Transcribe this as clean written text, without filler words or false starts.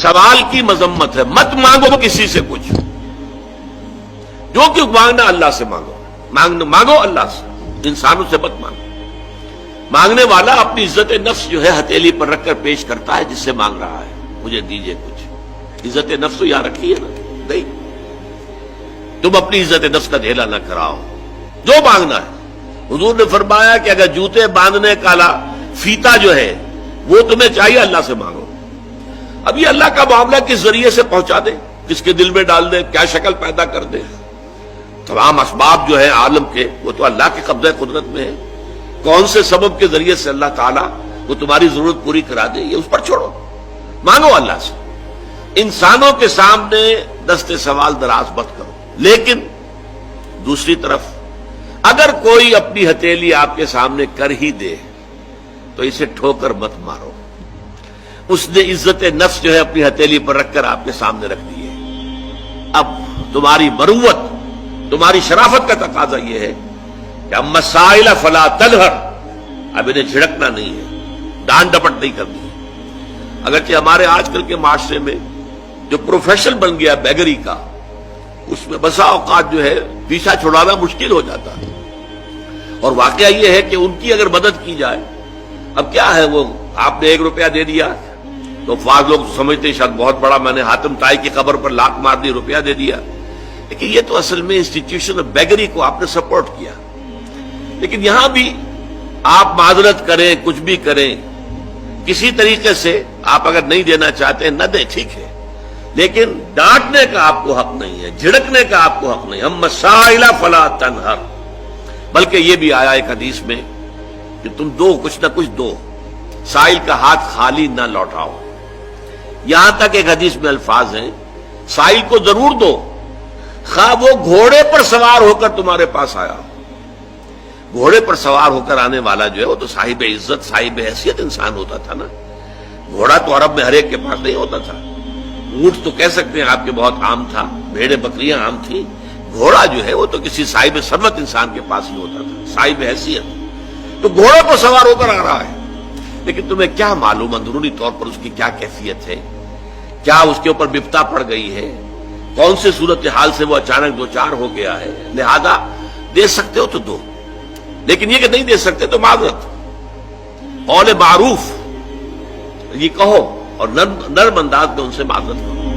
سوال کی مذمت ہے، مت مانگو کسی سے کچھ، جو کچھ مانگنا اللہ سے مانگو، مانگو اللہ سے، انسانوں سے مت مانگو۔ مانگنے والا اپنی عزت نفس جو ہے ہتھیلی پر رکھ کر پیش کرتا ہے، جس سے مانگ رہا ہے مجھے دیجئے کچھ۔ عزت نفس تو یہاں رکھی ہے نا، نہیں، تم اپنی عزت نفس کا دھیلا نہ کراؤ، جو مانگنا ہے۔ حضور نے فرمایا کہ اگر جوتے باندھنے کا فیتا جو ہے وہ تمہیں چاہیے، اللہ سے مانگو۔ اب یہ اللہ کا معاملہ کس ذریعے سے پہنچا دے، کس کے دل میں ڈال دے، کیا شکل پیدا کر دے، تمام اسباب جو ہے عالم کے وہ تو اللہ کے قبضہ قدرت میں ہے۔ کون سے سبب کے ذریعے سے اللہ تعالیٰ وہ تمہاری ضرورت پوری کرا دے، یہ اس پر چھوڑو، مانگو اللہ سے۔ انسانوں کے سامنے دست سوال دراز مت کرو، لیکن دوسری طرف اگر کوئی اپنی ہتھیلی آپ کے سامنے کر ہی دے تو اسے ٹھوکر مت مارو۔ اس نے عزت نفس جو ہے اپنی ہتھیلی پر رکھ کر آپ کے سامنے رکھ دی ہے۔ اب تمہاری مروت، تمہاری شرافت کا تقاضا یہ ہے کہ اما السائل فلا تنہر، اب انہیں جھڑکنا نہیں ہے، ڈانٹ ڈپٹ نہیں کرنی ہے۔ اگرچہ ہمارے آج کل کے معاشرے میں جو پروفیشن بن گیا بیگری کا، اس میں بسا اوقات جو ہے پیچھا چھڑانا مشکل ہو جاتا ہے، اور واقعہ یہ ہے کہ ان کی اگر مدد کی جائے، اب کیا ہے، وہ آپ نے 1 روپیہ دے دیا تو بعض لوگ سمجھتے ہیں شاید بہت بڑا، میں نے حاتم طائی کی قبر پر لات مار دی، روپیہ دے دیا، لیکن یہ تو اصل میں انسٹیٹیوشن بیگری کو آپ نے سپورٹ کیا۔ لیکن یہاں بھی آپ معذرت کریں، کچھ بھی کریں، کسی طریقے سے آپ اگر نہیں دینا چاہتے ہیں نہ دیں، ٹھیک ہے، لیکن ڈانٹنے کا آپ کو حق نہیں ہے، جھڑکنے کا آپ کو حق نہیں۔ اما السائل فلا تنہر، بلکہ یہ بھی آیا ایک حدیث میں کہ تم دو، کچھ نہ کچھ دو، سائل کا ہاتھ خالی نہ لوٹاؤ۔ یہاں تک ایک حدیث میں الفاظ ہیں سائل کو ضرور دو، خواہ وہ گھوڑے پر سوار ہو کر تمہارے پاس آیا۔ گھوڑے پر سوار ہو کر آنے والا جو ہے وہ تو صاحب عزت، صاحب حیثیت انسان ہوتا تھا نا۔ گھوڑا تو عرب میں ہر ایک کے پاس نہیں ہوتا تھا، اونٹ تو کہہ سکتے ہیں آپ کے بہت عام تھا، بھیڑیں بکریاں عام تھیں، گھوڑا جو ہے وہ تو کسی صاحب ثروت انسان کے پاس ہی ہوتا تھا، صاحب حیثیت۔ تو گھوڑے پر سوار ہو کر آ رہا ہے، لیکن تمہیں کیا معلوم اندرونی طور پر اس کی کیا کیفیت ہے، کیا اس کے اوپر بپتا پڑ گئی ہے، کون سے صورتحال سے وہ اچانک دوچار ہو گیا ہے۔ لہذا دے سکتے ہو تو دو، لیکن یہ کہ نہیں دے سکتے تو معذرت، قول معروف یہ کہو اور نرم انداز میں ان سے معذرت کرو۔